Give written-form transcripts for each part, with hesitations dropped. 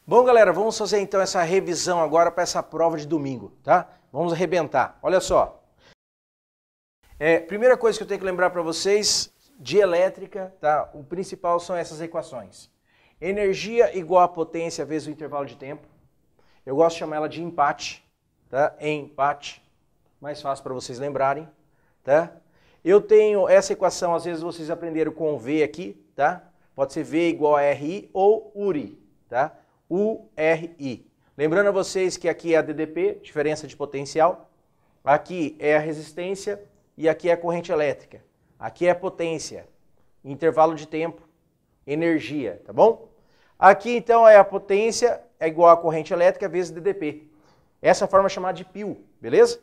Bom, galera, vamos fazer então essa revisão agora para essa prova de domingo, tá? Vamos arrebentar. Olha só. Primeira coisa que eu tenho que lembrar para vocês, de elétrica, tá? O principal são essas equações. Energia igual a potência vezes o intervalo de tempo. Eu gosto de chamar ela de empate, tá? Empate. Mais fácil para vocês lembrarem, tá? Eu tenho essa equação, às vezes vocês aprenderam com V aqui, tá? Pode ser V igual a RI ou URI, tá? URI. Lembrando a vocês que aqui é a DDP, diferença de potencial, aqui é a resistência e aqui é a corrente elétrica. Aqui é a potência, intervalo de tempo, energia, tá bom? Aqui então é a potência é igual a corrente elétrica vezes DDP. Essa forma é chamada de π, beleza?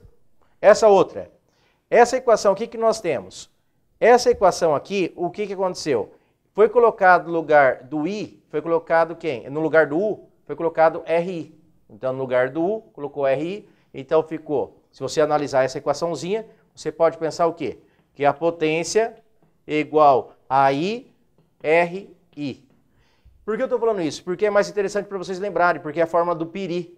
Essa outra. Essa equação, o que nós temos? Essa equação aqui, o que aconteceu? Foi colocado no lugar do I, foi colocado quem? No lugar do U, foi colocado RI. Então, no lugar do U, colocou RI. Então, ficou, se você analisar essa equaçãozinha, você pode pensar o quê? Que a potência é igual a I, RI. Por que eu estou falando isso? Porque é mais interessante para vocês lembrarem, porque é a forma do π,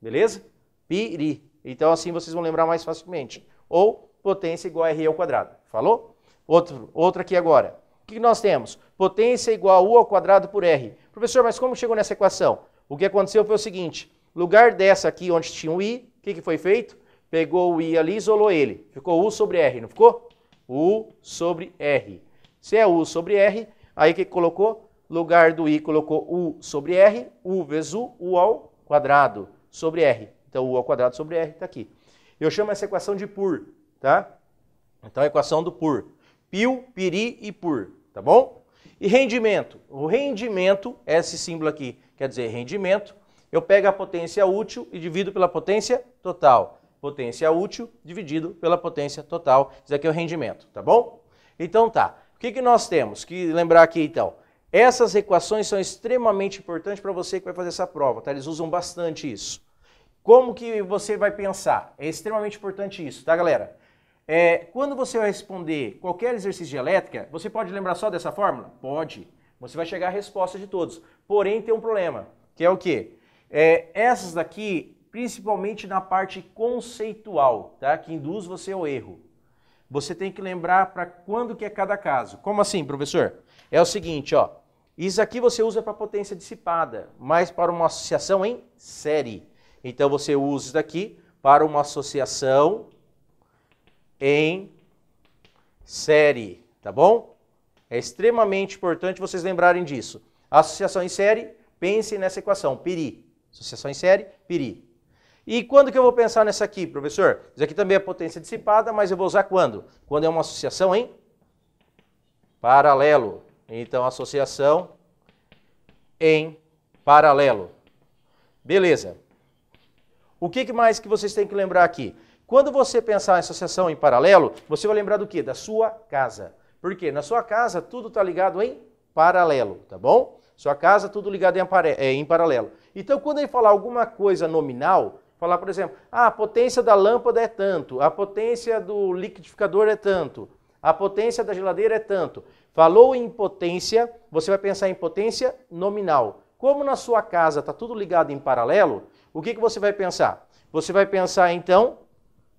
beleza? π. Então, assim vocês vão lembrar mais facilmente. Ou potência igual a RI ao quadrado. Falou? Outro aqui agora. O que nós temos? Potência igual a U ao quadrado por R. Professor, mas como chegou nessa equação? O que aconteceu foi o seguinte, lugar dessa aqui onde tinha o I, o que foi feito? Pegou o I ali e isolou ele. Ficou U sobre R, não ficou? U sobre R. Se é U sobre R, aí o que colocou? Lugar do I colocou U sobre R, U vezes U ao quadrado sobre R. Então U ao quadrado sobre R está aqui. Eu chamo essa equação de por, tá? Então a equação do por. Π, π e por, tá bom? E rendimento. O rendimento, esse símbolo aqui quer dizer rendimento. Eu pego a potência útil e divido pela potência total. Potência útil dividido pela potência total. Isso aqui é o rendimento, tá bom? Então tá. O que nós temos que lembrar aqui então? Essas equações são extremamente importantes para você que vai fazer essa prova, tá? Eles usam bastante isso. Como que você vai pensar? É extremamente importante isso, tá, galera? Quando você vai responder qualquer exercício de elétrica, você pode lembrar só dessa fórmula? Pode. Você vai chegar à resposta de todos. Porém, tem um problema, que é o quê? Essas daqui, principalmente na parte conceitual, tá? Que induz você ao erro. Você tem que lembrar para quando que é cada caso. Como assim, professor? É o seguinte, ó. Isso aqui você usa para potência dissipada, mas para uma associação em série. Então você usa isso daqui para uma associação em série, tá bom? É extremamente importante vocês lembrarem disso. Associação em série, pensem nessa equação, π. Associação em série, π. E quando que eu vou pensar nessa aqui, professor? Isso aqui também é potência dissipada, mas eu vou usar quando? Quando é uma associação em paralelo. Então, associação em paralelo. Beleza. O que mais que vocês têm que lembrar aqui? Quando você pensar em associação em paralelo, você vai lembrar do quê? Da sua casa. Por quê? Na sua casa, tudo está ligado em paralelo, tá bom? Sua casa, tudo ligado em paralelo. Então, quando ele falar alguma coisa nominal, falar, por exemplo, a potência da lâmpada é tanto, a potência do liquidificador é tanto, a potência da geladeira é tanto. Falou em potência, você vai pensar em potência nominal. Como na sua casa está tudo ligado em paralelo, o que você vai pensar? Você vai pensar, então,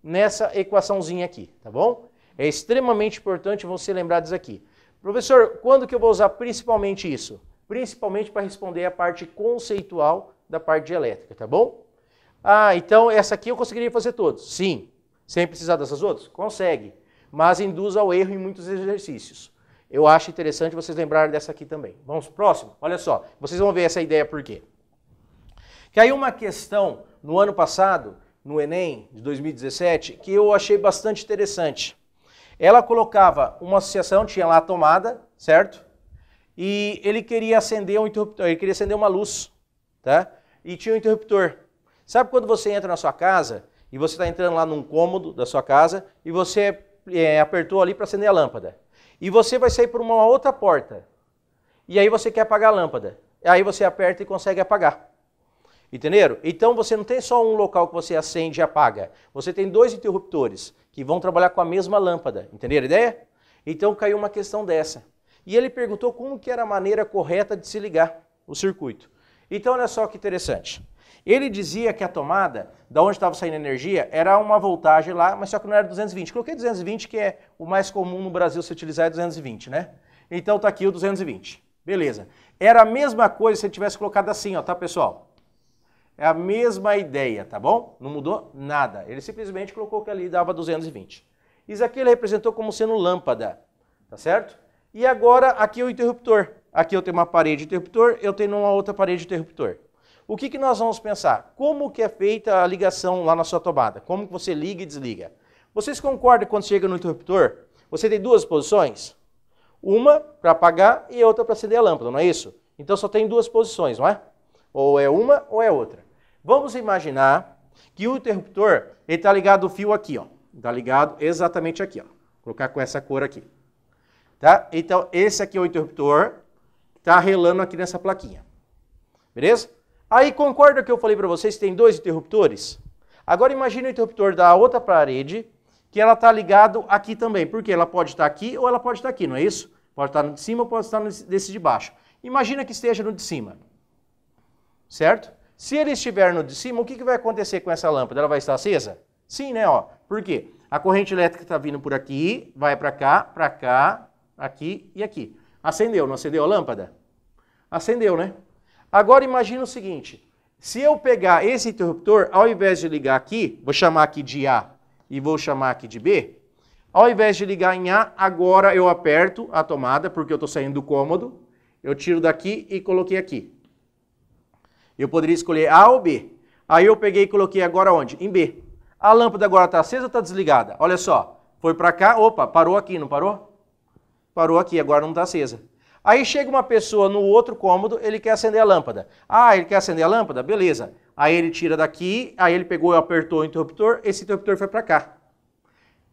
nessa equaçãozinha aqui, tá bom? É extremamente importante você lembrar disso aqui. Professor, quando que eu vou usar principalmente isso? Principalmente para responder a parte conceitual da parte de elétrica, tá bom? Ah, então essa aqui eu conseguiria fazer todos? Sim. Sem precisar dessas outras? Consegue. Mas induz ao erro em muitos exercícios. Eu acho interessante vocês lembrarem dessa aqui também. Vamos pro próximo? Olha só, vocês vão ver essa ideia por quê. Caiu uma questão no ano passado, no Enem de 2017, que eu achei bastante interessante. Ela colocava uma associação, tinha lá a tomada, certo? E ele queria acender um interruptor, ele queria acender uma luz, tá? E tinha um interruptor. Sabe quando você entra na sua casa e você está entrando lá num cômodo da sua casa e você apertou ali para acender a lâmpada. E você vai sair por uma outra porta. E aí você quer apagar a lâmpada. Aí você aperta e consegue apagar. Entenderam? Então você não tem só um local que você acende e apaga. Você tem 2 interruptores que vão trabalhar com a mesma lâmpada. Entenderam a ideia? Então caiu uma questão dessa. E ele perguntou como que era a maneira correta de se ligar o circuito. Então olha só que interessante. Ele dizia que a tomada, da onde estava saindo a energia, era uma voltagem lá, mas só que não era 220. Coloquei 220, que é o mais comum no Brasil se utilizar, é 220, né? Então tá aqui o 220. Beleza. Era a mesma coisa se ele tivesse colocado assim, ó, tá, pessoal? É a mesma ideia, tá bom? Não mudou nada. Ele simplesmente colocou que ali dava 220. Isso aqui ele representou como sendo lâmpada, tá certo? E agora aqui é o interruptor. Aqui eu tenho uma parede de interruptor, eu tenho uma outra parede de interruptor. O que nós vamos pensar? Como que é feita a ligação lá na sua tomada? Como que você liga e desliga? Vocês concordam que quando chega no interruptor, você tem 2 posições? Uma para apagar e outra para acender a lâmpada, não é isso? Então só tem 2 posições, não é? Ou é uma ou é outra. Vamos imaginar que o interruptor está ligado o fio aqui, ó. Está ligado exatamente aqui, ó. Vou colocar com essa cor aqui. Tá? Então esse aqui é o interruptor, está relando aqui nessa plaquinha. Beleza? Aí concorda que eu falei para vocês que tem 2 interruptores? Agora imagine o interruptor da outra parede, que ela está ligado aqui também. Porque ela pode estar aqui ou ela pode estar aqui, não é isso? Pode estar no de cima ou pode estar nesse de baixo. Imagina que esteja no de cima. Certo? Se ele estiver no de cima, o que vai acontecer com essa lâmpada? Ela vai estar acesa? Sim, né? Ó. Por quê? A corrente elétrica está vindo por aqui, vai para cá, aqui e aqui. Acendeu, não acendeu a lâmpada? Acendeu, né? Agora imagina o seguinte, se eu pegar esse interruptor, ao invés de ligar aqui, vou chamar aqui de A e vou chamar aqui de B, ao invés de ligar em A, agora eu aperto a tomada, porque eu estou saindo do cômodo, eu tiro daqui e coloquei aqui. Eu poderia escolher A ou B. Aí eu peguei e coloquei agora onde? Em B. A lâmpada agora está acesa ou está desligada? Olha só, foi para cá, opa, parou aqui, não parou? Parou aqui, agora não está acesa. Aí chega uma pessoa no outro cômodo, ele quer acender a lâmpada. Ah, ele quer acender a lâmpada? Beleza. Aí ele tira daqui, aí ele pegou e apertou o interruptor, esse interruptor foi para cá.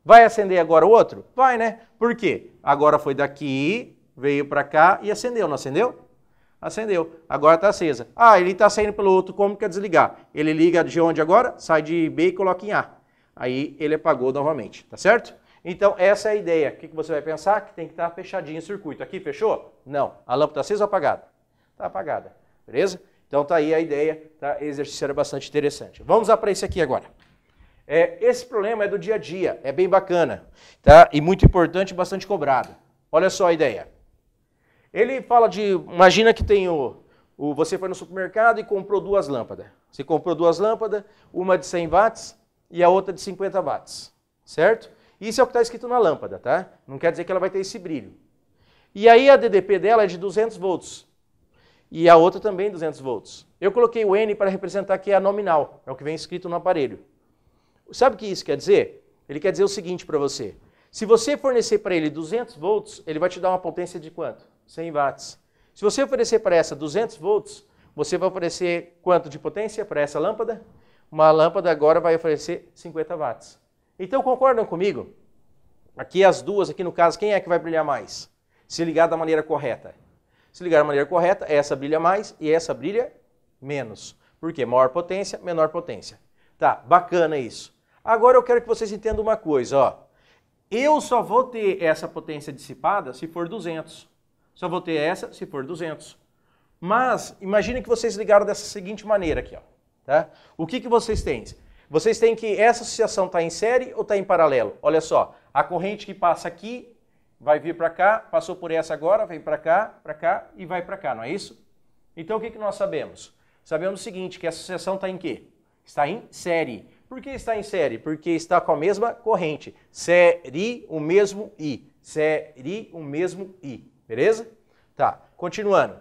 Vai acender agora o outro? Vai, né? Por quê? Agora foi daqui, veio para cá e acendeu, não acendeu? Acendeu. Agora está acesa. Ah, ele está saindo pelo outro cômodo, quer desligar. Ele liga de onde agora? Sai de B e coloca em A. Aí ele apagou novamente, tá certo? Então essa é a ideia. O que você vai pensar? Que tem que estar fechadinho o circuito. Aqui fechou? Não. A lâmpada está acesa ou apagada? Está apagada. Beleza? Então tá aí a ideia. Tá? O exercício era bastante interessante. Vamos lá para esse aqui agora. Esse problema é do dia a dia. É bem bacana. Tá? E muito importante e bastante cobrado. Olha só a ideia. Ele fala de, imagina que tem você foi no supermercado e comprou 2 lâmpadas. Você comprou 2 lâmpadas, uma de 100 watts e a outra de 50 watts, certo? Isso é o que está escrito na lâmpada, tá? Não quer dizer que ela vai ter esse brilho. E aí a DDP dela é de 200 volts e a outra também 200 volts. Eu coloquei o N para representar que é a nominal, é o que vem escrito no aparelho. Sabe o que isso quer dizer? Ele quer dizer o seguinte para você. Se você fornecer para ele 200 volts, ele vai te dar uma potência de quanto? 100 watts. Se você oferecer para essa 200 volts, você vai oferecer quanto de potência para essa lâmpada? Uma lâmpada agora vai oferecer 50 watts. Então concordam comigo? Aqui as duas, aqui no caso, quem é que vai brilhar mais? Se ligar da maneira correta. Se ligar da maneira correta, essa brilha mais e essa brilha menos. Por quê? Maior potência, menor potência. Tá, bacana isso. Agora eu quero que vocês entendam uma coisa, ó. Eu só vou ter essa potência dissipada se for 200. Só vou ter essa se for 200. Mas, imagine que vocês ligaram dessa seguinte maneira aqui, ó. Tá? O que vocês têm? Vocês têm que essa associação está em série ou está em paralelo? Olha só, a corrente que passa aqui vai vir para cá, passou por essa agora, vem para cá e vai para cá, não é isso? Então o que nós sabemos? Sabemos o seguinte, que a associação está em quê? Está em série. Por que está em série? Porque está com a mesma corrente. Série, o mesmo I. Série, o mesmo I. Beleza? Tá, continuando.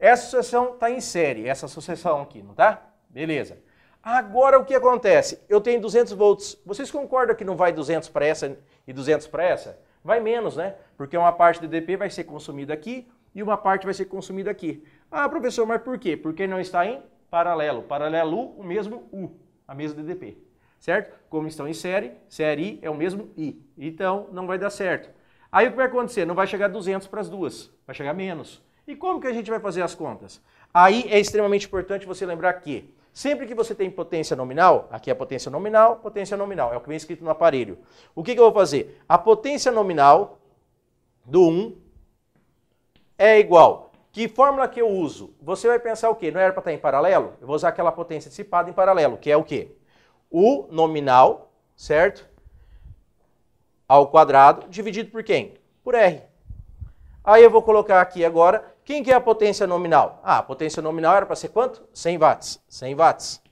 Essa associação está em série, essa associação aqui, não tá? Beleza. Agora o que acontece? Eu tenho 200 volts. Vocês concordam que não vai 200 para essa e 200 para essa? Vai menos, né? Porque uma parte do DP vai ser consumida aqui e uma parte vai ser consumida aqui. Ah, professor, mas por quê? Porque não está em paralelo. Paralelo, o mesmo U, a mesma DDP. Certo? Como estão em série, série é o mesmo I. Então não vai dar certo. Aí o que vai acontecer? Não vai chegar 200 para as duas, vai chegar menos. E como que a gente vai fazer as contas? Aí é extremamente importante você lembrar que Sempre que você tem potência nominal, aqui é potência nominal, é o que vem escrito no aparelho. O que eu vou fazer? A potência nominal do 1 é igual. Que fórmula que eu uso? Você vai pensar o quê? Não era para estar em paralelo? Eu vou usar aquela potência dissipada em paralelo, que é o quê? O nominal, certo? Ao quadrado, dividido por quem? Por R. Aí eu vou colocar aqui agora, quem que é a potência nominal? Ah, a potência nominal era para ser quanto? 100 watts. 100 watts.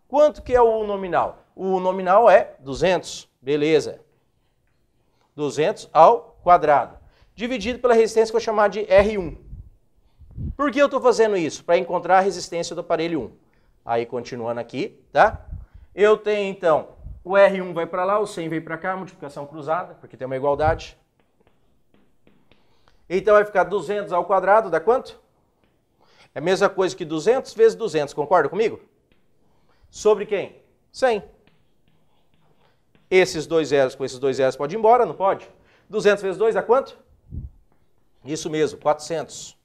Quanto que é o U nominal? O U nominal é 200. Beleza. 200 ao quadrado. Dividido pela resistência que eu vou chamar de R1. Por que eu estou fazendo isso? Para encontrar a resistência do aparelho 1. Aí, continuando aqui, tá? Eu tenho, então, o R1 vai para lá, o 100 vem para cá, multiplicação cruzada, porque tem uma igualdade. Então vai ficar 200 ao quadrado, dá quanto? É a mesma coisa que 200 vezes 200, concorda comigo? Sobre quem? 100. Esses dois zeros com esses dois zeros pode ir embora, não pode? 200 vezes 2 dá quanto? Isso mesmo, 400.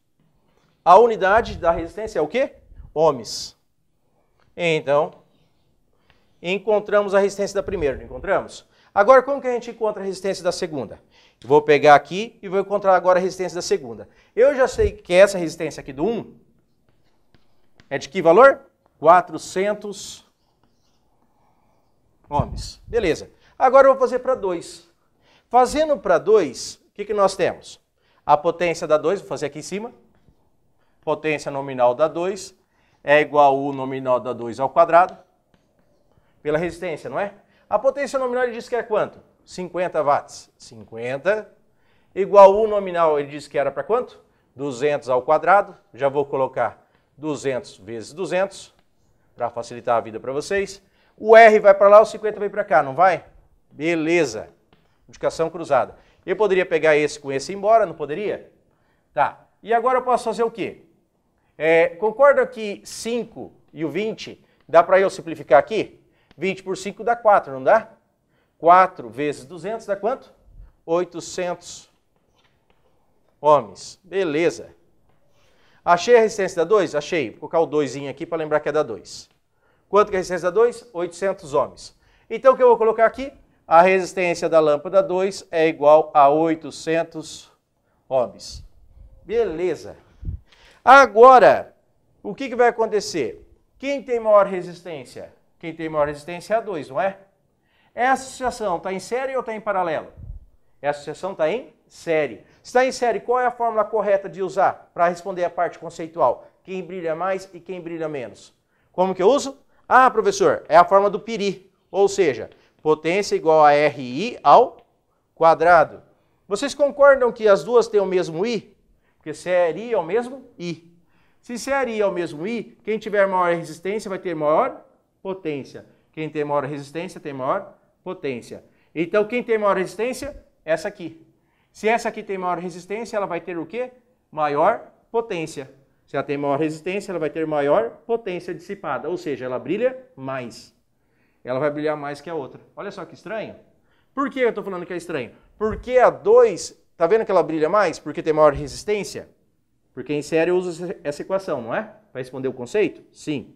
A unidade da resistência é o quê? Ohms. Então, encontramos a resistência da primeira, não encontramos? Agora, como que a gente encontra a resistência da segunda? Vou pegar aqui e vou encontrar agora a resistência da segunda. Eu já sei que essa resistência aqui do 1 é de que valor? 400 ohms. Beleza. Agora eu vou fazer para 2. Fazendo para 2, o que nós temos? A potência da 2, vou fazer aqui em cima. Potência nominal da 2 é igual ao U nominal da 2 ao quadrado. Pela resistência, não é? A potência nominal ele diz que é quanto? 50 watts. 50 igual U nominal, ele disse que era para quanto? 200 ao quadrado. Já vou colocar 200 vezes 200 para facilitar a vida para vocês. O R vai para lá, o 50 vai para cá, não vai? Beleza. Multiplicação cruzada. Eu poderia pegar esse com esse e ir embora, não poderia? Tá. E agora eu posso fazer o quê? Concorda que 5 e o 20, dá para eu simplificar aqui? 20 por 5 dá 4, não dá? 4 vezes 200 dá quanto? 800 ohms. Beleza. Achei a resistência da 2? Achei. Vou colocar o 2 aqui para lembrar que é da 2. Quanto que é a resistência da 2? 800 ohms. Então o que eu vou colocar aqui? A resistência da lâmpada 2 é igual a 800 ohms. Beleza. Agora, o que vai acontecer? Quem tem maior resistência? Quem tem maior resistência é a 2, não é? Essa associação está em série ou está em paralelo? Essa associação está em série. Se está em série, qual é a fórmula correta de usar para responder a parte conceitual? Quem brilha mais e quem brilha menos? Como que eu uso? Ah, professor, é a fórmula do π, ou seja, potência igual a RI ao quadrado. Vocês concordam que as duas têm o mesmo I? Porque se é I é o mesmo I. Se é I é o mesmo I, quem tiver maior resistência vai ter maior potência. Quem tem maior resistência tem maior potência. Então, quem tem maior resistência? Essa aqui. Se essa aqui tem maior resistência, ela vai ter o quê? Maior potência. Se ela tem maior resistência, ela vai ter maior potência dissipada. Ou seja, ela brilha mais. Ela vai brilhar mais que a outra. Olha só que estranho. Por que eu estou falando que é estranho? Porque a 2, tá vendo que ela brilha mais? Porque tem maior resistência? Porque em série eu uso essa equação, não é? Para responder o conceito? Sim.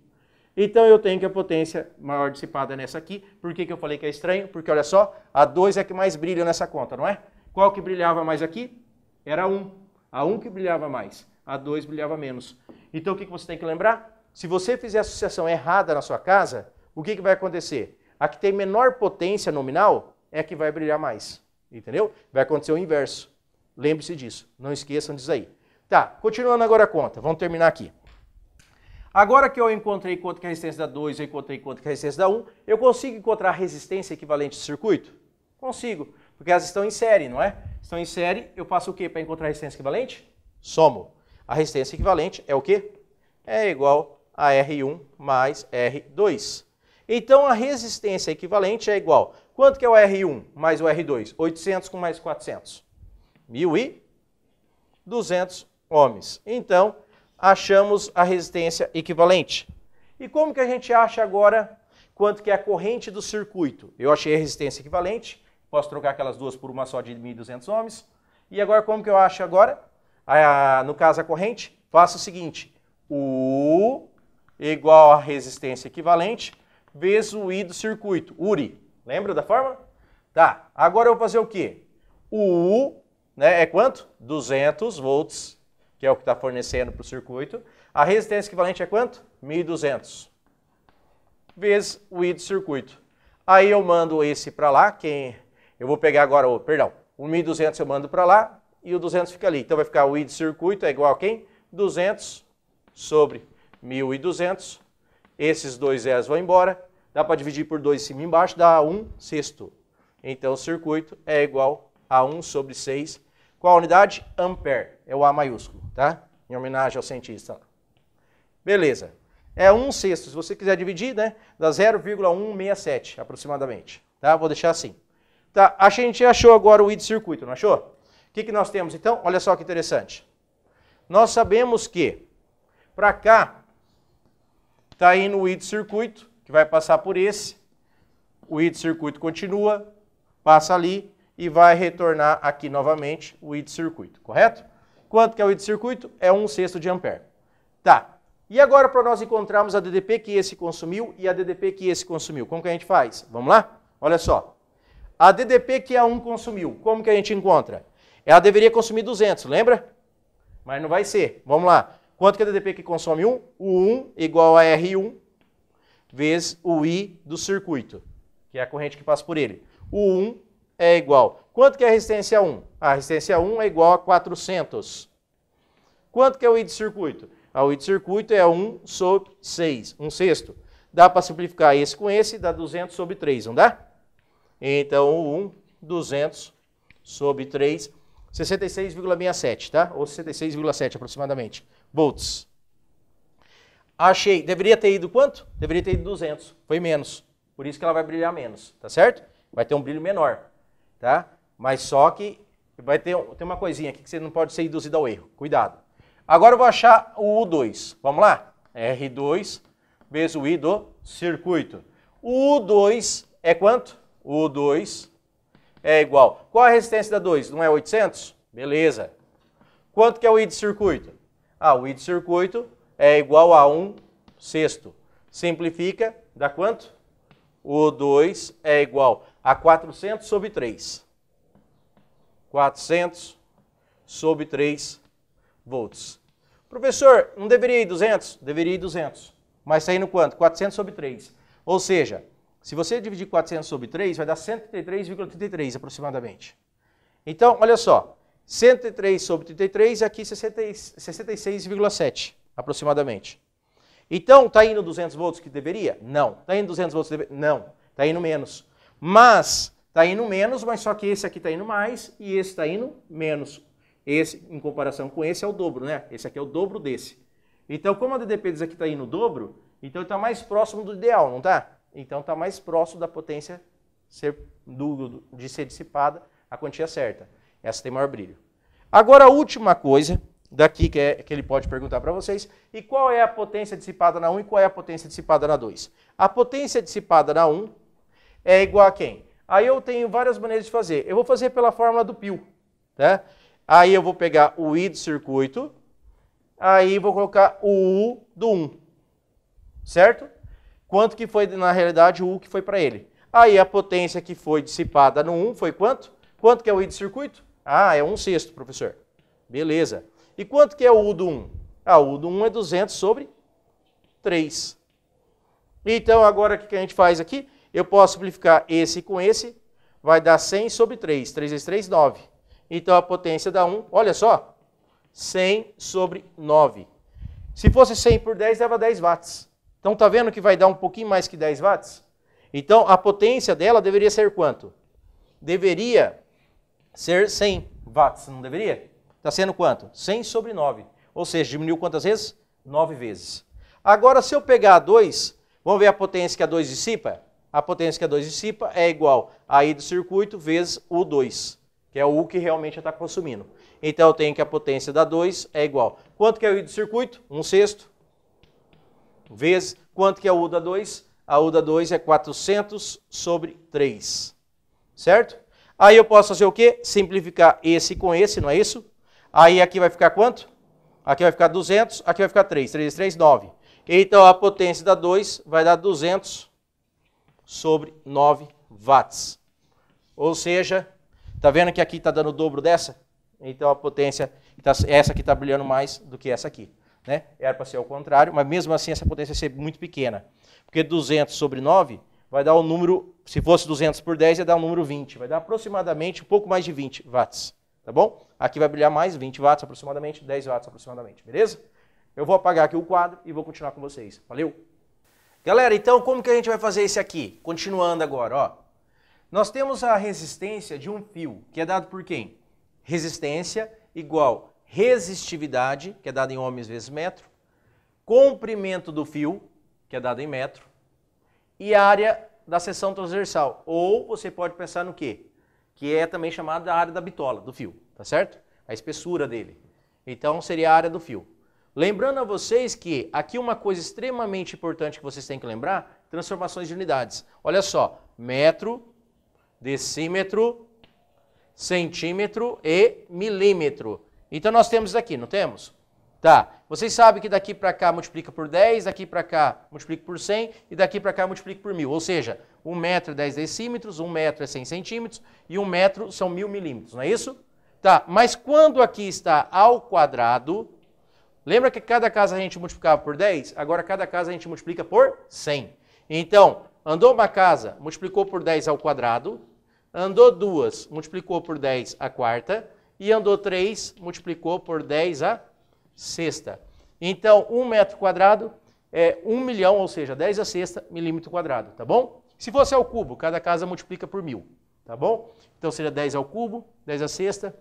Então eu tenho que a potência maior dissipada é nessa aqui. Por que eu falei que é estranho? Porque olha só, a 2 é a que mais brilha nessa conta, não é? Qual que brilhava mais aqui? Era a 1. A 1 que brilhava mais. A 2 brilhava menos. Então o que você tem que lembrar? Se você fizer a associação errada na sua casa, o que vai acontecer? A que tem menor potência nominal é a que vai brilhar mais. Entendeu? Vai acontecer o inverso. Lembre-se disso. Não esqueçam disso aí. Tá, continuando agora a conta. Vamos terminar aqui. Agora que eu encontrei quanto que é a resistência da 2, eu encontrei quanto que é a resistência da 1, eu consigo encontrar a resistência equivalente do circuito? Consigo, porque elas estão em série, não é? Estão em série, eu faço o quê para encontrar a resistência equivalente? Somo. A resistência equivalente é o quê? É igual a R1 mais R2. Então a resistência equivalente é igual. Quanto que é o R1 mais o R2? 800 com mais 400. 1.200 ohms. Então, achamos a resistência equivalente. E como que a gente acha agora quanto que é a corrente do circuito? Eu achei a resistência equivalente, posso trocar aquelas duas por uma só de 1.200 ohms. E agora como que eu acho agora? No caso a corrente, faço o seguinte, U igual a resistência equivalente vezes o I do circuito, URI. Lembra da fórmula? Tá, agora eu vou fazer o quê? O U, né, é quanto? 200 volts, que é o que está fornecendo para o circuito. A resistência equivalente é quanto? 1.200. Vezes o I do circuito. Aí eu mando esse para lá, eu vou pegar agora, o 1.200 eu mando para lá e o 200 fica ali. Então vai ficar o I do circuito é igual a quem? 200 sobre 1.200. Esses dois zeros vão embora. Dá para dividir por 2 em cima e embaixo, dá 1/6. Então o circuito é igual a 1 sobre 6. Qual a unidade? Ampere. É o A maiúsculo, tá? Em homenagem ao cientista. Beleza. É 1/6. Se você quiser dividir, né? Dá 0,167 aproximadamente. Tá? Vou deixar assim. Tá, a gente achou agora o I de circuito, não achou? O que nós temos então? Olha só que interessante. Nós sabemos que para cá está indo o I de circuito, que vai passar por esse. O I de circuito continua, passa ali e vai retornar aqui novamente o I de circuito, correto? Quanto que é o I de circuito? É 1/6 de ampere. Tá. E agora para nós encontrarmos a DDP que esse consumiu e a DDP que esse consumiu, como que a gente faz? Vamos lá? Olha só. A DDP que a 1 consumiu, como que a gente encontra? Ela deveria consumir 200, lembra? Mas não vai ser. Vamos lá. Quanto que é a DDP que consome 1? O 1 igual a R1 vezes o I do circuito, que é a corrente que passa por ele. O 1 é igual. Quanto que é a resistência 1? A resistência 1 é igual a 400. Quanto que é o I de circuito? O I de circuito é 1 sobre 6, 1/6. Dá para simplificar esse com esse, dá 200 sobre 3, não dá? Então, o 1, 200 sobre 3, 66,67, tá? Ou 66,7 aproximadamente, volts. Achei, deveria ter ido quanto? Deveria ter ido 200, foi menos. Por isso que ela vai brilhar menos, tá certo? Vai ter um brilho menor, tá? Mas só que vai ter uma coisinha aqui que você não pode ser induzido ao erro, cuidado. Agora eu vou achar o U2, vamos lá? R2 vezes o I do circuito. O U2 é quanto? O 2 é igual. Qual a resistência da 2? Não é 800? Beleza. Quanto que é o I de circuito? O I de circuito é igual a 1/6. Simplifica, dá quanto? O 2 é igual a 400 sobre 3. 400 sobre 3 volts. Professor, não deveria ir 200? Deveria ir 200. Mas está indo quanto? 400 sobre 3. Ou seja, se você dividir 400 sobre 3, vai dar 133,33 aproximadamente. Então, olha só, 103 sobre 33, aqui 66,7 aproximadamente. Então, está indo 200 volts que deveria? Não. Está indo 200 volts que deveria? Não. Está indo menos. Mas, está indo menos, mas só que esse aqui está indo mais e esse está indo menos. Esse, em comparação com esse, é o dobro, né? Esse aqui é o dobro desse. Então, como a DDP desse aqui está indo o dobro, então está mais próximo do ideal, não está? Então está mais próximo da potência de ser dissipada a quantia certa. Essa tem maior brilho. Agora a última coisa daqui que ele pode perguntar para vocês, e qual é a potência dissipada na 1 e qual é a potência dissipada na 2? A potência dissipada na 1 é igual a quem? Aí eu tenho várias maneiras de fazer. Eu vou fazer pela fórmula do π, tá? Aí eu vou pegar o I do circuito, aí vou colocar o U do 1, certo? Quanto que foi, na realidade, o U que foi para ele? Aí a potência que foi dissipada no 1 foi quanto? Quanto que é o I de circuito? É 1/6, professor. Beleza. E quanto que é o U do 1? O U do 1 é 200 sobre 3. Então, agora o que a gente faz aqui? Eu posso simplificar esse com esse, vai dar 100 sobre 3. 3 vezes 3, 9. Então, a potência dá 1, olha só, 100 sobre 9. Se fosse 100 por 10, dava 10 watts. Então, está vendo que vai dar um pouquinho mais que 10 watts? Então, a potência dela deveria ser quanto? Deveria ser 100 watts, não deveria? Está sendo quanto? 100 sobre 9. Ou seja, diminuiu quantas vezes? 9 vezes. Agora, se eu pegar a 2, vamos ver a potência que a 2 dissipa? A potência que a 2 dissipa é igual a I do circuito vezes o 2, que é o U que realmente está consumindo. Então, eu tenho que a potência da 2 é igual. Quanto que é o I do circuito? 1/6. Vezes, quanto que é o U da 2? A U da 2 é 400 sobre 3. Certo? Aí eu posso fazer o quê? Simplificar esse com esse, não é isso? Aí aqui vai ficar quanto? Aqui vai ficar 200, aqui vai ficar 3. 3 vezes 3, 9. Então, a potência da 2 vai dar 200 sobre 9 watts. Ou seja, tá vendo que aqui está dando o dobro dessa? Então, a potência, essa aqui está brilhando mais do que essa aqui. Né? Era para ser ao contrário, mas mesmo assim essa potência vai ser muito pequena. Porque 200 sobre 9 vai dar o número, se fosse 200 por 10, ia dar o número 20. Vai dar aproximadamente um pouco mais de 20 watts. Tá bom? Aqui vai brilhar mais, 20 watts aproximadamente, 10 watts aproximadamente. Beleza? Eu vou apagar aqui o quadro e vou continuar com vocês. Valeu? Galera, então como que a gente vai fazer isso aqui? Continuando agora, ó. Nós temos a resistência de um fio, que é dado por quem? Resistência igual resistividade, que é dado em ohms vezes metro, comprimento do fio, que é dado em metro, e área da seção transversal. Ou você pode pensar no quê? Que é também chamada da área da bitola, do fio, tá certo? A espessura dele. Então seria a área do fio. Lembrando a vocês que aqui uma coisa extremamente importante que vocês têm que lembrar, transformações de unidades. Olha só, metro, decímetro, centímetro e milímetro. Então nós temos isso aqui, não temos? Tá, vocês sabem que daqui para cá multiplica por 10, daqui para cá multiplica por 100 e daqui para cá multiplica por 1000. Ou seja, 1 metro é 10 decímetros, 1 metro é 100 centímetros e 1 metro são 1000 milímetros, não é isso? Tá, mas quando aqui está ao quadrado, lembra que cada casa a gente multiplicava por 10? Agora cada casa a gente multiplica por 100. Então, andou uma casa, multiplicou por 10 ao quadrado, andou duas, multiplicou por 10 a quarta, e andou 3, multiplicou por 10 a sexta. Então, 1 metro quadrado é 1 milhão, ou seja, 10 a sexta milímetro quadrado, tá bom? Se fosse ao cubo, cada casa multiplica por 1000, tá bom? Então, seria 10 ao cubo, 10 a sexta,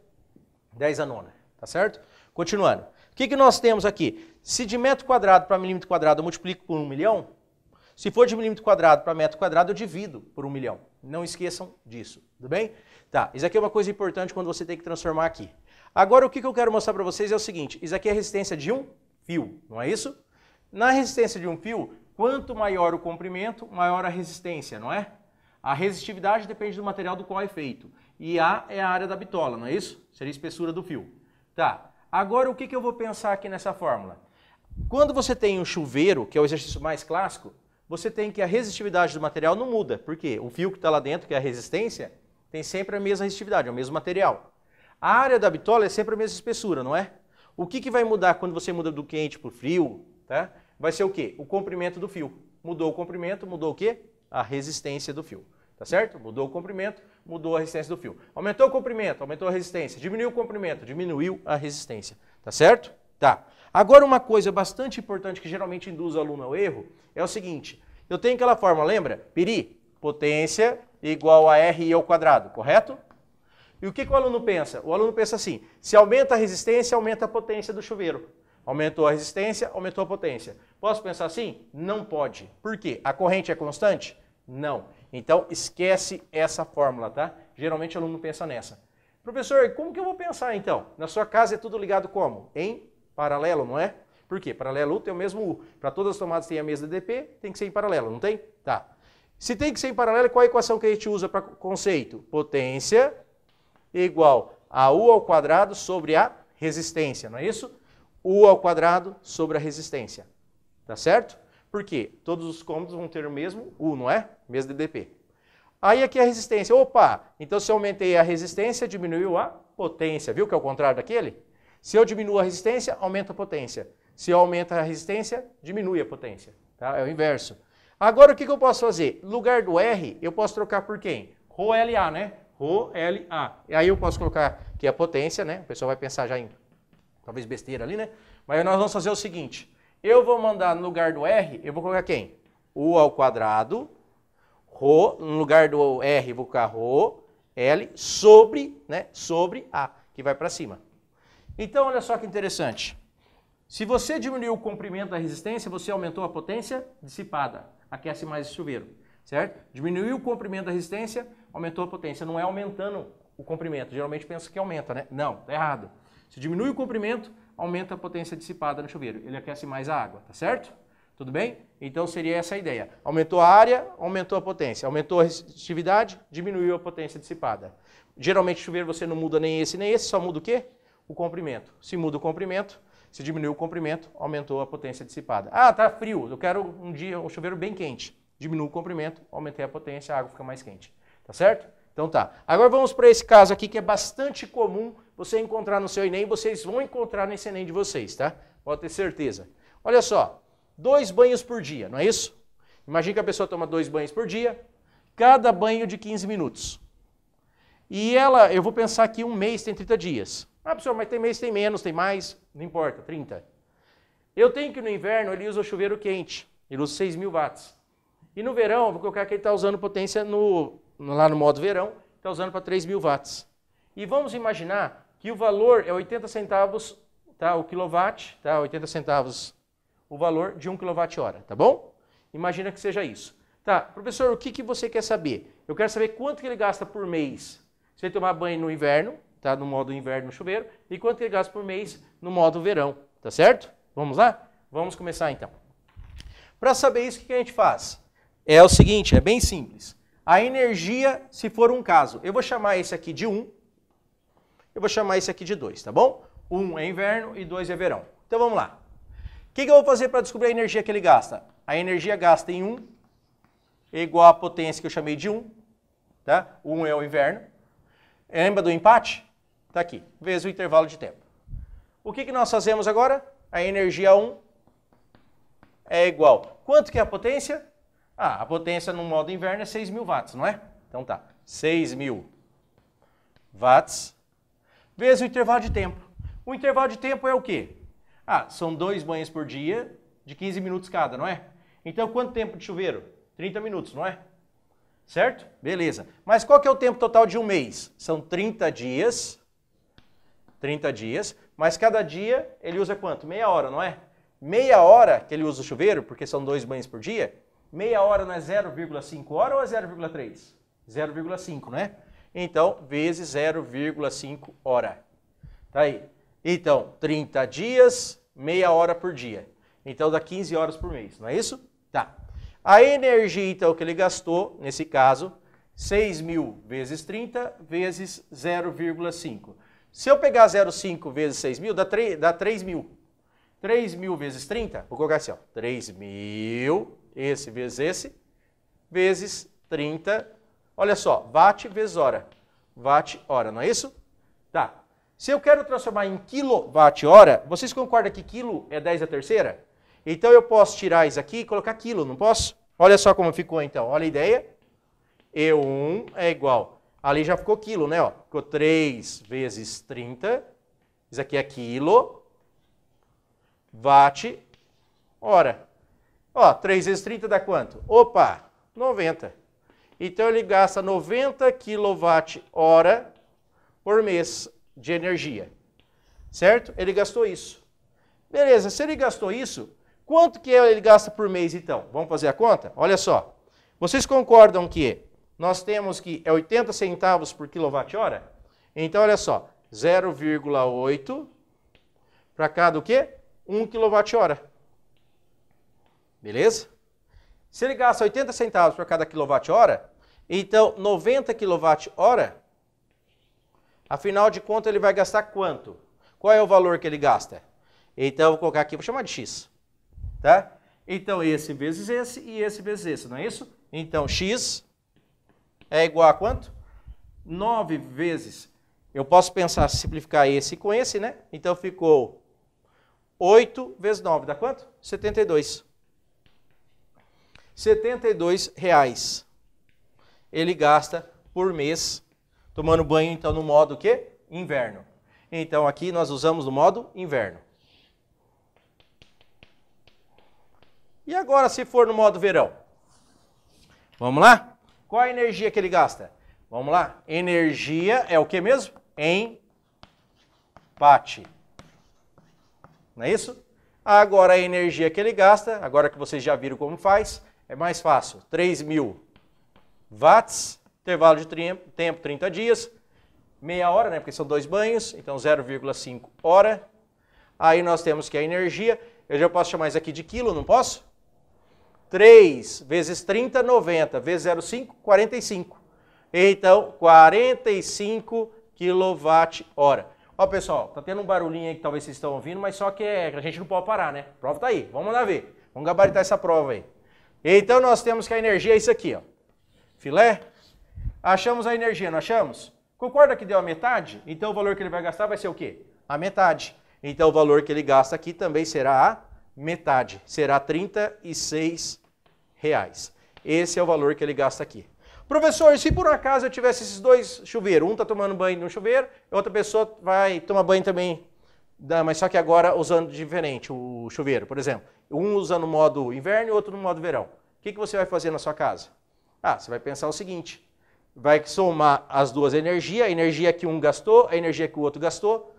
10 a nona, tá certo? Continuando. O que nós temos aqui? Se de metro quadrado para milímetro quadrado eu multiplico por 1 milhão, se for de milímetro quadrado para metro quadrado, eu divido por 1 milhão. Não esqueçam disso, tudo bem? Tá, isso aqui é uma coisa importante quando você tem que transformar aqui. Agora, o que eu quero mostrar para vocês é o seguinte, isso aqui é a resistência de um fio, não é isso? Na resistência de um fio, quanto maior o comprimento, maior a resistência, não é? A resistividade depende do material do qual é feito. E A é a área da bitola, não é isso? Seria a espessura do fio. Tá, agora o que eu vou pensar aqui nessa fórmula? Quando você tem um chuveiro, que é o exercício mais clássico, você tem que a resistividade do material não muda. Por quê? O fio que está lá dentro, que é a resistência, tem sempre a mesma resistividade, é o mesmo material. A área da bitola é sempre a mesma espessura, não é? O que vai mudar quando você muda do quente para o frio? Tá? Vai ser o quê? O comprimento do fio. Mudou o comprimento, mudou o quê? A resistência do fio. Tá certo? Mudou o comprimento, mudou a resistência do fio. Aumentou o comprimento, aumentou a resistência. Diminuiu o comprimento, diminuiu a resistência. Tá certo? Tá. Agora uma coisa bastante importante que geralmente induz o aluno ao erro é o seguinte. Eu tenho aquela fórmula, lembra? Piri, potência igual a RI ao quadrado, correto? E o que o aluno pensa? O aluno pensa assim, se aumenta a resistência, aumenta a potência do chuveiro. Aumentou a resistência, aumentou a potência. Posso pensar assim? Não pode. Por quê? A corrente é constante? Não. Então, esquece essa fórmula, tá? Geralmente o aluno pensa nessa. Professor, como que eu vou pensar então? Na sua casa é tudo ligado como? Em paralelo, não é? Por quê? Paralelo U tem o mesmo U. Para todas as tomadas tem a mesma DP, tem que ser em paralelo, não tem? Tá. Se tem que ser em paralelo, qual a equação que a gente usa para conceito? Potência igual a U ao quadrado sobre a resistência, não é isso? U ao quadrado sobre a resistência. Tá certo? Por quê? Todos os cômodos vão ter o mesmo U, não é? Mesmo DDP. Aí aqui a resistência. Opa! Então se eu aumentei a resistência, diminuiu a potência. Viu que é o contrário daquele? Se eu diminuo a resistência, aumenta a potência. Se eu aumento a resistência, diminui a potência. Tá? É o inverso. Agora o que eu posso fazer? No lugar do R, eu posso trocar por quem? ρLA, né? ρLA. E aí eu posso colocar aqui a potência, né? O pessoal vai pensar já em talvez besteira ali, né? Mas nós vamos fazer o seguinte. Eu vou mandar no lugar do R, eu vou colocar quem? U ao quadrado, ρ, no lugar do R eu vou colocar ρL sobre, né? Sobre A, que vai para cima. Então, olha só que interessante. Se você diminuiu o comprimento da resistência, você aumentou a potência dissipada. Aquece mais o chuveiro, certo? Diminuiu o comprimento da resistência, aumentou a potência. Não é aumentando o comprimento. Geralmente pensa que aumenta, né? Não, tá errado. Se diminui o comprimento, aumenta a potência dissipada no chuveiro. Ele aquece mais a água, tá certo? Tudo bem? Então seria essa a ideia. Aumentou a área, aumentou a potência. Aumentou a resistividade, diminuiu a potência dissipada. Geralmente chuveiro você não muda nem esse, só muda o quê? O comprimento. Se muda o comprimento, Se diminuiu o comprimento, aumentou a potência dissipada. Ah, tá frio, eu quero um dia um chuveiro bem quente. Diminui o comprimento, aumentei a potência, a água fica mais quente. Tá certo? Então tá. Agora vamos para esse caso aqui que é bastante comum você encontrar no seu Enem, vocês vão encontrar nesse Enem de vocês, tá? Pode ter certeza. Olha só, 2 banhos por dia, não é isso? Imagina que a pessoa toma 2 banhos por dia, cada banho de 15 minutos. E eu vou pensar que um mês tem 30 dias. Ah, professor, mas tem mês, tem menos, tem mais, não importa, 30. Eu tenho que no inverno ele usa o chuveiro quente, ele usa 6.000 watts. E no verão, eu vou colocar que ele está usando potência lá no modo verão, está usando para 3.000 watts. E vamos imaginar que o valor é 80 centavos, tá, o quilowatt, tá, 80 centavos o valor de 1 kWh, tá bom? Imagina que seja isso. Tá, professor, o que você quer saber? Eu quero saber quanto que ele gasta por mês se ele tomar banho no inverno, tá, no modo inverno no chuveiro, e quanto que ele gasta por mês no modo verão, tá certo? Vamos lá? Vamos começar então. Para saber isso, o que a gente faz? É o seguinte, é bem simples. A energia, se for um caso, eu vou chamar esse aqui de 1, eu vou chamar esse aqui de 2, tá bom? 1 é inverno e 2 é verão. Então vamos lá. O que eu vou fazer para descobrir a energia que ele gasta? A energia gasta em 1 é igual à potência que eu chamei de 1, tá? 1 é o inverno. Lembra do empate? Tá aqui, vezes o intervalo de tempo. O que nós fazemos agora? A energia 1 é igual. Quanto que é a potência? Ah, a potência no modo inverno é 6.000 watts, não é? Então tá, 6.000 watts vezes o intervalo de tempo. O intervalo de tempo é o quê? Ah, são 2 banhos por dia, de 15 minutos cada, não é? Então quanto tempo de chuveiro? 30 minutos, não é? Certo? Beleza. Mas qual que é o tempo total de um mês? São 30 dias. 30 dias, mas cada dia ele usa quanto? Meia hora, não é? Meia hora que ele usa o chuveiro, porque são 2 banhos por dia, meia hora não é 0,5 hora ou é 0,3? 0,5, né? Então, vezes 0,5 hora. Tá aí. Então, 30 dias, meia hora por dia. Então, dá 15 horas por mês, não é isso? Tá. A energia, então, que ele gastou, nesse caso, 6.000 vezes 30 vezes 0,5. Se eu pegar 0,5 vezes 6.000, dá 3.000. 3.000 vezes 30, vou colocar assim, ó, 3.000, esse vezes esse, vezes 30, olha só, watt vezes hora, watt-hora, não é isso? Tá. Se eu quero transformar em quilowatt-hora, vocês concordam que quilo é 10 à terceira? Então eu posso tirar isso aqui e colocar quilo, não posso? Olha só como ficou então, olha a ideia. E1 é igual, ali já ficou quilo, né? Ó, ficou 3 vezes 30, isso aqui é quilo, watt-hora. Ó, 3 vezes 30 dá quanto? Opa, 90. Então ele gasta 90 kWh por mês de energia, certo? Ele gastou isso. Beleza, se ele gastou isso, quanto que ele gasta por mês então? Vamos fazer a conta? Olha só, vocês concordam que nós temos que é 80 centavos por quilowatt-hora? Então olha só, 0,8 para cada o quê? 1 kWh. Beleza? Se ele gasta 80 centavos para cada quilowatt-hora, então 90 kWh, afinal de contas ele vai gastar quanto? Qual é o valor que ele gasta? Então eu vou colocar aqui, vou chamar de x, tá? Então esse vezes esse e esse vezes esse, não é isso? Então x é igual a quanto? 9 vezes, eu posso pensar, simplificar esse com esse, né? Então ficou 8 vezes 9, dá quanto? 72. 72 reais ele gasta por mês tomando banho, então, no modo o quê? Inverno. Então, aqui nós usamos no modo inverno. E agora, se for no modo verão? Vamos lá? Qual a energia que ele gasta? Vamos lá. Energia é o que mesmo? Empate. Não é isso? Agora, a energia que ele gasta, agora que vocês já viram como faz, é mais fácil. 3.000 watts, intervalo de tempo 30 dias, meia hora, né? Porque são 2 banhos, então 0,5 hora. Aí nós temos que a energia, eu já posso chamar isso aqui de quilo, não posso? 3 vezes 30, 90, vezes 0,5, 45. Então, 45 kWh. Ó, pessoal, tá tendo um barulhinho aí que talvez vocês estão ouvindo, mas só que a gente não pode parar, né? A prova tá aí, vamos mandar ver. Vamos gabaritar essa prova aí. Então nós temos que a energia é isso aqui, ó. Filé. Achamos a energia, não achamos? Concorda que deu a metade? Então o valor que ele vai gastar vai ser o quê? A metade. Então o valor que ele gasta aqui também será a metade. Será R$36. Esse é o valor que ele gasta aqui. Professor, se por um acaso eu tivesse esses dois chuveiros, um está tomando banho no chuveiro, outra pessoa vai tomar banho também, mas só que agora usando diferente o chuveiro, por exemplo. Um usa no modo inverno e outro no modo verão. O que você vai fazer na sua casa? Ah, você vai pensar o seguinte, vai somar as duas energias, a energia que um gastou, a energia que o outro gastou,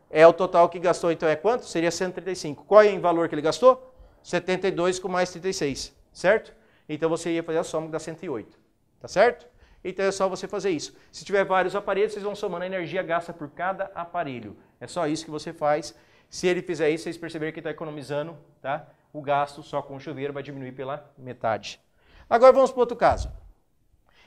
é o total que gastou, então é quanto? Seria 135. Qual é o valor que ele gastou? 72 com mais 36, certo? Então você ia fazer a soma que dá 108, tá certo? Então é só você fazer isso. Se tiver vários aparelhos, vocês vão somando a energia gasta por cada aparelho. É só isso que você faz. Se ele fizer isso, vocês perceberem que está economizando, tá? O gasto só com o chuveiro vai diminuir pela metade. Agora vamos para outro caso.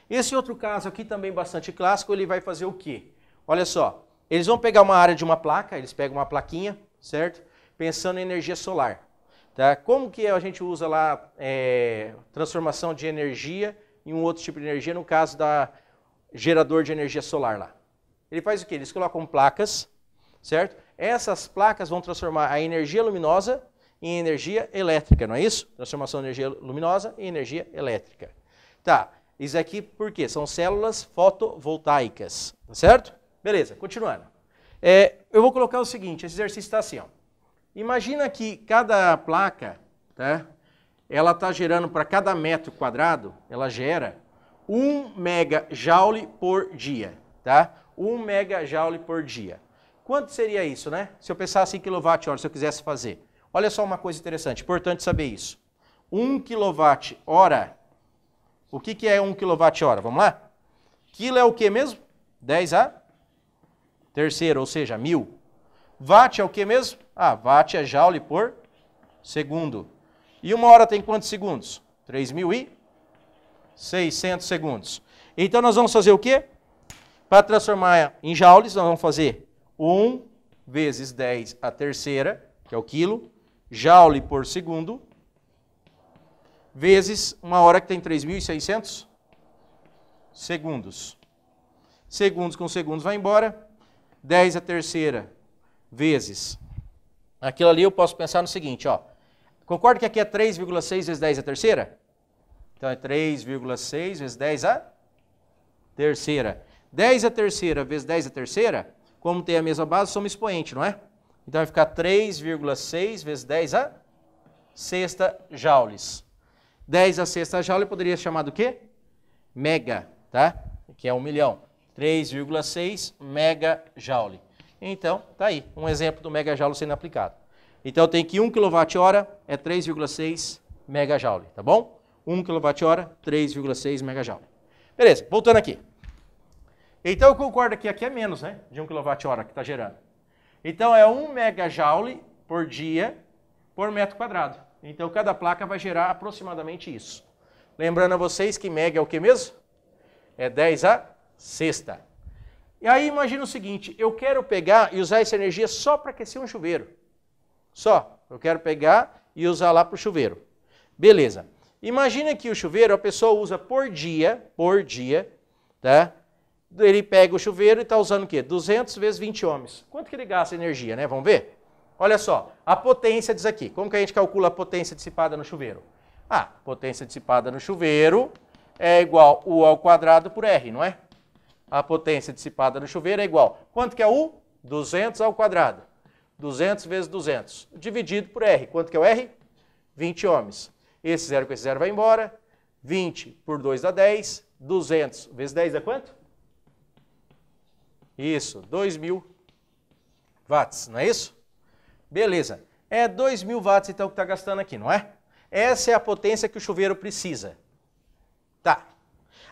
Esse outro caso aqui também bastante clássico, ele vai fazer o quê? Olha só, eles vão pegar uma área de uma placa, eles pegam uma plaquinha, certo? Pensando em energia solar. Tá? Como que a gente usa lá transformação de energia em um outro tipo de energia, no caso da gerador de energia solar lá? Ele faz o quê? Eles colocam placas, certo? Essas placas vão transformar a energia luminosa em energia elétrica, não é isso? Transformação de energia luminosa em energia elétrica. Tá, isso aqui por quê? São células fotovoltaicas, tá certo? Beleza, continuando. Eu vou colocar o seguinte, esse exercício está assim, ó. Imagina que cada placa, tá? Ela está gerando para cada metro quadrado, ela gera 1 megajoule por dia, tá? 1 megajoule por dia. Quanto seria isso, né? Se eu pensasse em quilowatt-hora, se eu quisesse fazer. Olha só uma coisa interessante, importante saber isso. 1 quilowatt-hora, o que é 1 quilowatt-hora? Vamos lá? Quilo é o que mesmo? 10 a terceira, ou seja, 1000. Watt é o que mesmo? Ah, watt é joule por segundo. E uma hora tem quantos segundos? 3.600 segundos. Então nós vamos fazer o quê? Para transformar em joules, nós vamos fazer 1 vezes 10 a terceira, que é o quilo, joule por segundo, vezes uma hora que tem 3.600 segundos. Segundos com segundos vai embora. 10 a terceira vezes. Aquilo ali eu posso pensar no seguinte, ó. Concorda que aqui é 3,6 vezes 10 a terceira? Então é 3,6 vezes 10 a terceira. 10 a terceira vezes 10 a terceira, como tem a mesma base, soma expoente, não é? Então vai ficar 3,6 vezes 10 a sexta joules. 10 a sexta joule poderia ser chamado o quê? Mega, tá? Que é 1 milhão. 3,6 megajoule. Então, tá aí, um exemplo do megajoule sendo aplicado. Então, tem que 1 kWh é 3,6 megajoule, tá bom? 1 kWh, 3,6 megajoule. Beleza, voltando aqui. Então, eu concordo que aqui é menos, né? De 1 kWh que está gerando. Então, é 1 megajoule por dia por metro quadrado. Então, cada placa vai gerar aproximadamente isso. Lembrando a vocês que mega é o que mesmo? É 10 a sexta. E aí imagina o seguinte, eu quero pegar e usar essa energia só para aquecer um chuveiro. Só. Eu quero pegar e usar lá para o chuveiro. Beleza. Imagina que o chuveiro a pessoa usa por dia, tá? Ele pega o chuveiro e está usando o quê? 200 vezes 20 ohms. Quanto que ele gasta energia, né? Vamos ver? Olha só, a potência diz aqui. Como que a gente calcula a potência dissipada no chuveiro? Ah, potência dissipada no chuveiro é igual U ao quadrado por R, não é? A potência dissipada no chuveiro é igual. Quanto que é U? 200 ao quadrado. 200 vezes 200. Dividido por R. Quanto que é o R? 20 ohms. Esse zero com esse zero vai embora. 20 por 2 dá 10. 200 vezes 10 dá quanto? Isso, 2.000 watts, não é isso? Beleza. É 2.000 watts então que está gastando aqui, não é? Essa é a potência que o chuveiro precisa. Tá.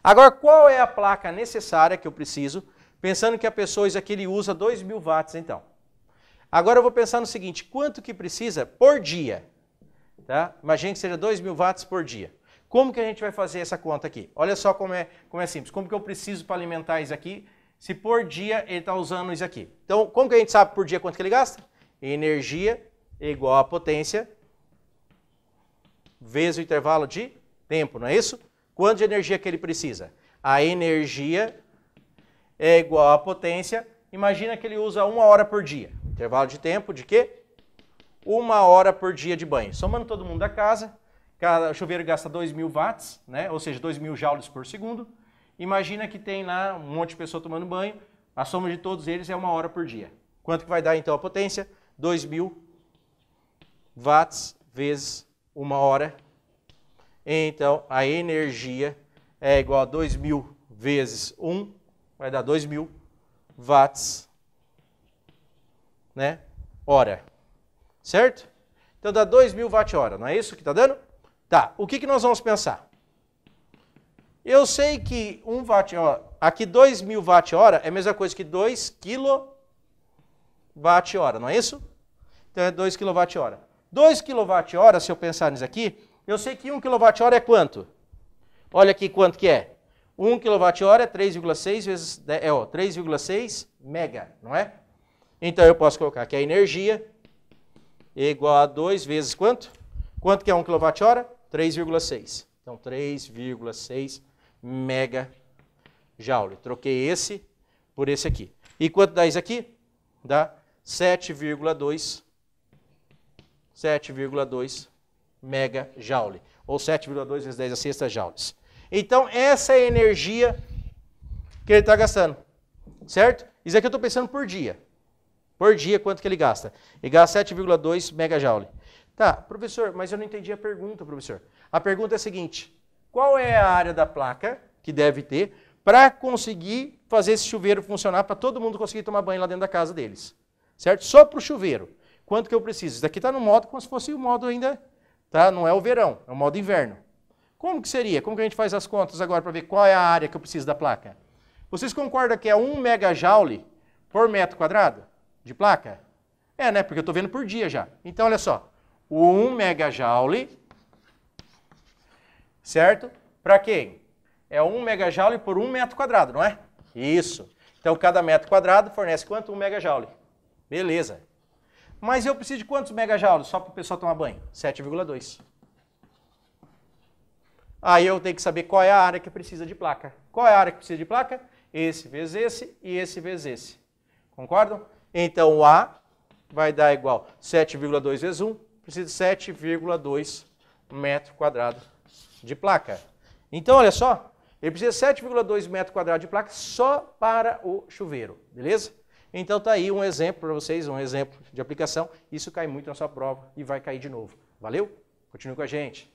Agora, qual é a placa necessária que eu preciso? Pensando que a pessoa, isso aqui, ele usa 2.000 watts, então. Agora eu vou pensar no seguinte, quanto que precisa por dia? Tá? Imagine que seja 2.000 watts por dia. Como que a gente vai fazer essa conta aqui? Olha só como é simples. Como que eu preciso para alimentar isso aqui se por dia ele está usando isso aqui. Então, como que a gente sabe por dia quanto que ele gasta? Energia é igual a potência vezes o intervalo de tempo, não é isso? Quanto de energia que ele precisa? A energia é igual a potência. Imagina que ele usa 1 hora por dia. Intervalo de tempo de quê? 1 hora por dia de banho. Somando todo mundo da casa, cada chuveiro gasta 2.000 watts, né? Ou seja, 2.000 joules por segundo. Imagina que tem lá um monte de pessoa tomando banho, a soma de todos eles é 1 hora por dia. Quanto que vai dar então a potência? 2.000 watts vezes 1 hora. Então, a energia é igual a 2.000 vezes 1, vai dar 2.000 watts, né, hora. Certo? Então dá 2.000 watt-hora, não é isso que está dando? Tá, o que nós vamos pensar? Eu sei que 1 watt-hora, aqui 2.000 watt-hora é a mesma coisa que 2 kWh, não é isso? Então é 2 kWh. 2 kWh, se eu pensar nisso aqui, eu sei que 1 kWh é quanto? Olha aqui quanto que é. 1 kWh é 3,6 vezes 3,6 mega, não é? Então eu posso colocar que a energia é igual a 2 vezes quanto? Quanto que é 1 kWh? 3,6. Então 3,6 megajoule. Troquei esse por esse aqui. E quanto dá isso aqui? Dá 7,2 megajoule. Ou 7,2 vezes 10 a sexta joules. Então essa é a energia que ele está gastando. Certo? Isso aqui eu estou pensando por dia. Por dia, quanto que ele gasta? Ele gasta 7,2 megajoule. Tá, professor, mas eu não entendi a pergunta, professor. A pergunta é a seguinte: qual é a área da placa que deve ter para conseguir fazer esse chuveiro funcionar, para todo mundo conseguir tomar banho lá dentro da casa deles? Certo? Só para o chuveiro. Quanto que eu preciso? Isso daqui está no modo como se fosse o modo ainda, tá? Não é o verão, é o modo inverno. Como que seria? Como que a gente faz as contas agora para ver qual é a área que eu preciso da placa? Vocês concordam que é 1 megajoule por metro quadrado de placa? É, né? Porque eu estou vendo por dia já. Então, olha só. 1 megajoule, certo? Para quem? É 1 megajoule por 1 metro quadrado, não é? Isso. Então, cada metro quadrado fornece quanto? 1 megajoule. Beleza. Mas eu preciso de quantos megajoules só para o pessoal tomar banho? 7,2. Aí eu tenho que saber qual é a área que precisa de placa. Qual é a área que precisa de placa? Esse vezes esse e esse vezes esse. Concordam? Então, o A vai dar igual 7,2 vezes 1. Precisa de 7,2 metro quadrado de placa. Então, olha só. Ele precisa de 7,2 metro quadrado de placa só para o chuveiro. Beleza? Então, tá aí um exemplo para vocês, um exemplo de aplicação. Isso cai muito na sua prova e vai cair de novo. Valeu? Continue com a gente.